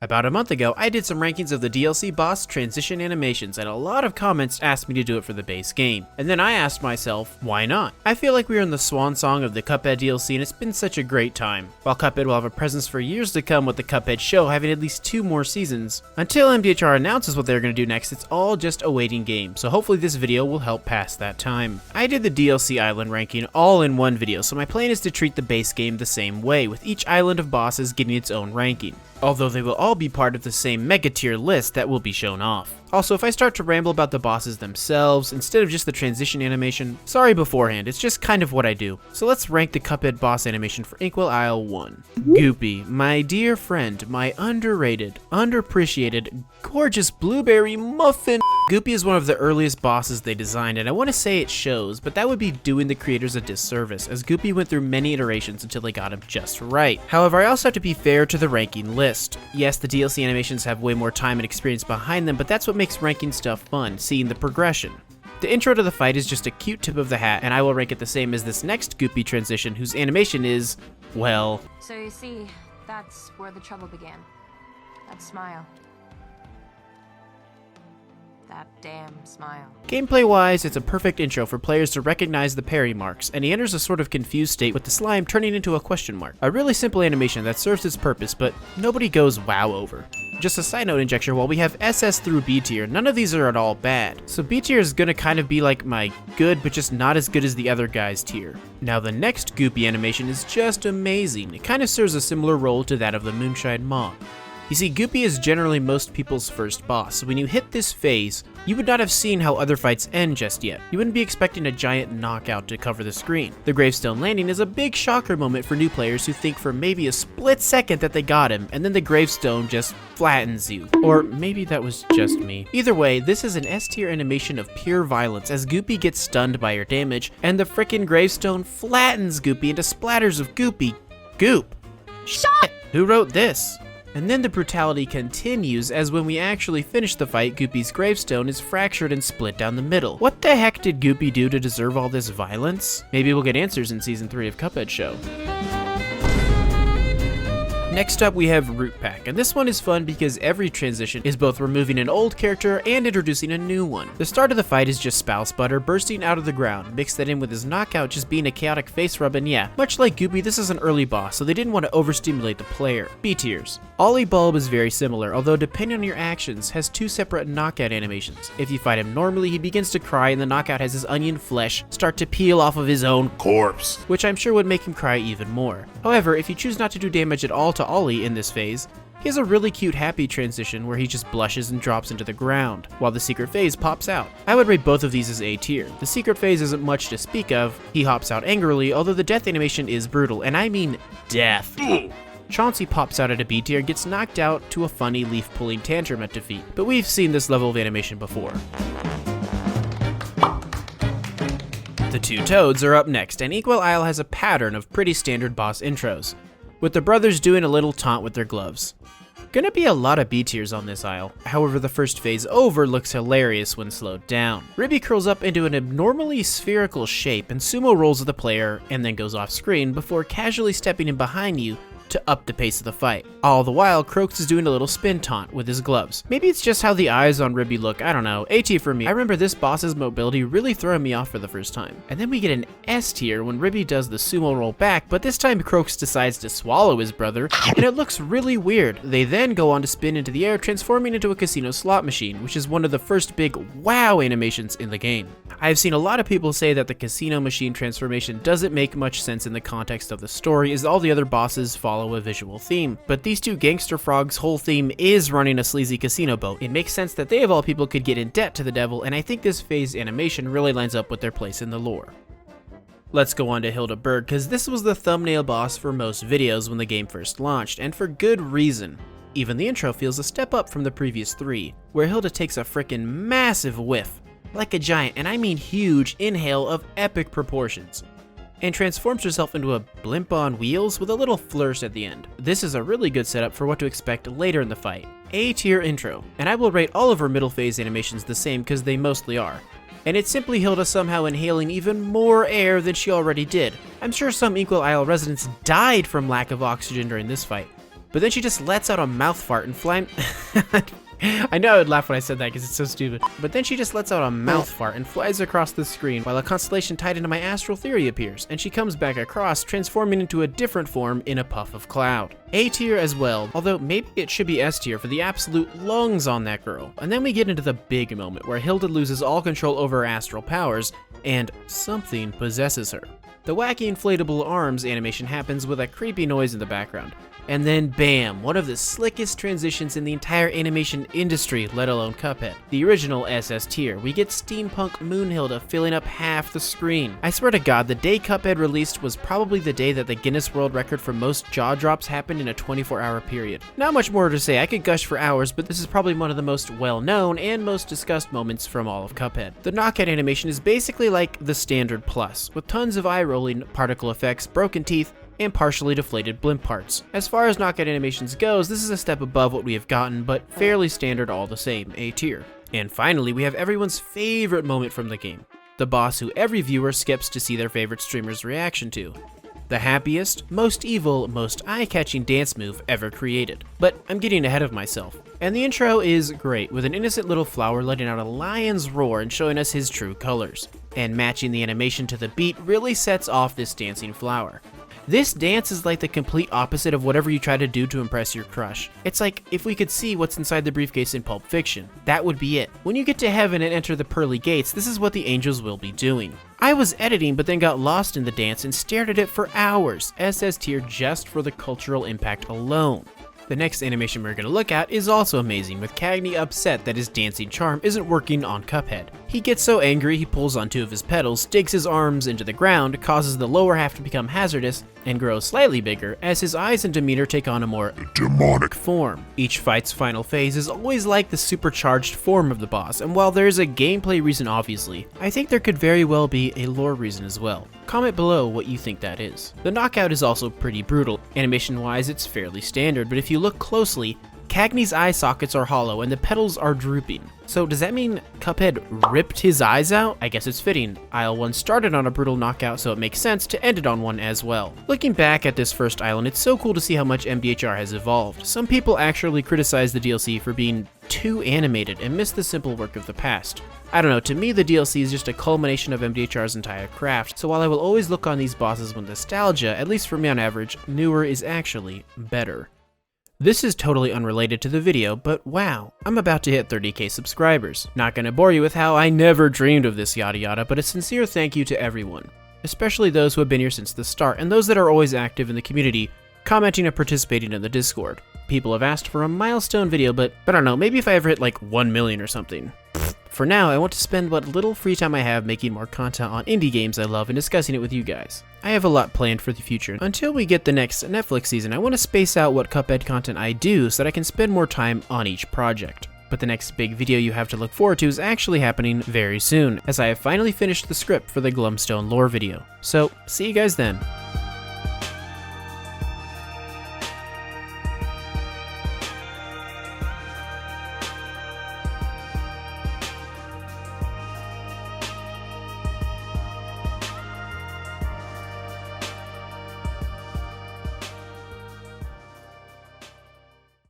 About a month ago, I did some rankings of the DLC boss transition animations, and a lot of comments asked me to do it for the base game. And then I asked myself, why not? I feel like we are in the swan song of the Cuphead DLC, and it's been such a great time. While Cuphead will have a presence for years to come, with the Cuphead show having at least 2 more seasons. Until MDHR announces what they're going to do next, it's all just a waiting game, so hopefully this video will help pass that time. I did the DLC island ranking all in one video, so my plan is to treat the base game the same way, with each island of bosses getting its own ranking. Although they will all be part of the same mega tier list that will be shown off. Also, if I start to ramble about the bosses themselves, instead of just the transition animation, sorry beforehand, it's just kind of what I do. So let's rank the Cuphead boss animation for Inkwell Isle 1. Goopy, my dear friend, my underrated, underappreciated, gorgeous blueberry muffin. Goopy is one of the earliest bosses they designed, and I want to say it shows, but that would be doing the creators a disservice, as Goopy went through many iterations until they got him just right. However, I also have to be fair to the ranking list. Yes, the DLC animations have way more time and experience behind them, but that's what makes ranking stuff fun, seeing the progression. The intro to the fight is just a cute tip of the hat, and I will rank it the same as this next Goopy transition, whose animation is, well... So you see, that's where the trouble began. That smile. That damn smile. Gameplay-wise, it's a perfect intro for players to recognize the parry marks, and he enters a sort of confused state with the slime turning into a question mark. A really simple animation that serves its purpose, but nobody goes wow over. Just a side note injection, while we have SS through B tier, none of these are at all bad. So B tier is gonna kind of be like my good, but just not as good as the other guys tier. Now the next Goopy animation is just amazing. It kind of serves a similar role to that of the Moonshine Mob. You see, Goopy is generally most people's first boss, so when you hit this phase, you would not have seen how other fights end just yet. You wouldn't be expecting a giant knockout to cover the screen. The gravestone landing is a big shocker moment for new players who think for maybe a split second that they got him, and then the gravestone just flattens you. Or maybe that was just me. Either way, this is an S tier animation of pure violence as Goopy gets stunned by your damage, and the frickin' gravestone flattens Goopy into splatters of Goopy goop. Shit! Who wrote this? And then the brutality continues, as when we actually finish the fight, Goopy's gravestone is fractured and split down the middle. What the heck did Goopy do to deserve all this violence? Maybe we'll get answers in Season 3 of Cuphead Show. Next up we have Root Pack, and this one is fun because every transition is both removing an old character and introducing a new one. The start of the fight is just Spouse Butter bursting out of the ground, mix that in with his knockout just being a chaotic face rub, and yeah, much like Goopy, this is an early boss, so they didn't want to overstimulate the player. B tiers. Ollie Bulb is very similar, although depending on your actions, has 2 separate knockout animations. If you fight him normally, he begins to cry and the knockout has his onion flesh start to peel off of his own corpse, which I'm sure would make him cry even more. However, if you choose not to do damage at all to Ollie in this phase, he has a really cute happy transition where he just blushes and drops into the ground, while the secret phase pops out. I would rate both of these as A tier. The secret phase isn't much to speak of, he hops out angrily, although the death animation is brutal, and I mean death. Chauncey pops out at a B tier and gets knocked out to a funny leaf-pulling tantrum at defeat, but we've seen this level of animation before. The 2 Toads are up next, and Inkwell Isle has a pattern of pretty standard boss intros, with the brothers doing a little taunt with their gloves. Gonna be a lot of B tiers on this isle. However, the first phase over looks hilarious when slowed down. Ribby curls up into an abnormally spherical shape and sumo rolls at the player and then goes off screen before casually stepping in behind you to up the pace of the fight. All the while, Croaked is doing a little spin taunt with his gloves. Maybe it's just how the eyes on Ribby look, I don't know. A tier for me. I remember this boss's mobility really throwing me off for the first time. And then we get an S tier when Ribby does the sumo roll back, but this time Croaked decides to swallow his brother, and it looks really weird. They then go on to spin into the air, transforming into a casino slot machine, which is one of the first big wow animations in the game. I've seen a lot of people say that the casino machine transformation doesn't make much sense in the context of the story, as all the other bosses follow a visual theme. But these 2 gangster frogs' whole theme is running a sleazy casino boat. It makes sense that they of all people could get in debt to the devil, and I think this phase animation really lines up with their place in the lore. Let's go on to Hilda Berg, because this was the thumbnail boss for most videos when the game first launched, and for good reason. Even the intro feels a step up from the previous 3, where Hilda takes a frickin' massive whiff, like a giant, and I mean huge, inhale of epic proportions, and transforms herself into a blimp on wheels with a little flourish at the end. This is a really good setup for what to expect later in the fight. A tier intro, and I will rate all of her middle phase animations the same because they mostly are. And it's simply Hilda somehow inhaling even more air than she already did. I'm sure some Inkwell Isle residents died from lack of oxygen during this fight. but then she just lets out a mouth fart and I know I would laugh when I said that because it's so stupid. But then she just lets out a mouth fart and flies across the screen while a constellation tied into my astral theory appears, and she comes back across, transforming into a different form in a puff of cloud. A tier as well, although maybe it should be S tier for the absolute lungs on that girl. And then we get into the big moment where Hilda loses all control over her astral powers, and something possesses her. The wacky inflatable arms animation happens with a creepy noise in the background. And then bam, one of the slickest transitions in the entire animation industry, let alone Cuphead. The original SS tier, we get steampunk Moon Hilda filling up half the screen. I swear to God, the day Cuphead released was probably the day that the Guinness World Record for most jaw drops happened in a 24-hour period. Not much more to say, I could gush for hours, but this is probably one of the most well-known and most discussed moments from all of Cuphead. The knockout animation is basically like the standard plus, with tons of eye-rolling, particle effects, broken teeth, and partially deflated blimp parts. As far as knockout animations goes, this is a step above what we have gotten, but fairly standard all the same, A tier. And finally, we have everyone's favorite moment from the game, the boss who every viewer skips to see their favorite streamer's reaction to. The happiest, most evil, most eye-catching dance move ever created. But I'm getting ahead of myself. And the intro is great, with an innocent little flower letting out a lion's roar and showing us his true colors. And matching the animation to the beat really sets off this dancing flower. This dance is like the complete opposite of whatever you try to do to impress your crush. It's like if we could see what's inside the briefcase in Pulp Fiction. That would be it. When you get to heaven and enter the pearly gates, this is what the angels will be doing. I was editing but then got lost in the dance and stared at it for hours, SS tier just for the cultural impact alone. The next animation we're going to look at is also amazing, with Cagney upset that his dancing charm isn't working on Cuphead. He gets so angry he pulls on two of his petals, digs his arms into the ground, causes the lower half to become hazardous, and grows slightly bigger as his eyes and demeanor take on a more demonic form. Each fight's final phase is always like the supercharged form of the boss, and while there is a gameplay reason obviously, I think there could very well be a lore reason as well. Comment below what you think that is. The knockout is also pretty brutal. Animation wise it's fairly standard, but if you look closely, Cagney's eye sockets are hollow and the petals are drooping. So does that mean Cuphead ripped his eyes out? I guess it's fitting. Isle 1 started on a brutal knockout, so it makes sense to end it on one as well. Looking back at this first island, it's so cool to see how much MDHR has evolved. Some people actually criticize the DLC for being too animated and miss the simple work of the past. I don't know, to me the DLC is just a culmination of MDHR's entire craft, so while I will always look on these bosses with nostalgia, at least for me on average, newer is actually better. This is totally unrelated to the video, but wow, I'm about to hit 30k subscribers. Not gonna bore you with how I never dreamed of this yada yada, but a sincere thank you to everyone, especially those who have been here since the start, and those that are always active in the community, commenting and participating in the Discord. People have asked for a milestone video, but I don't know, maybe if I ever hit like 1 million or something. For now, I want to spend what little free time I have making more content on indie games I love and discussing it with you guys. I have a lot planned for the future. Until we get the next Netflix season, I want to space out what Cuphead content I do so that I can spend more time on each project. But the next big video you have to look forward to is actually happening very soon, as I have finally finished the script for the Glumstone lore video. So, see you guys then.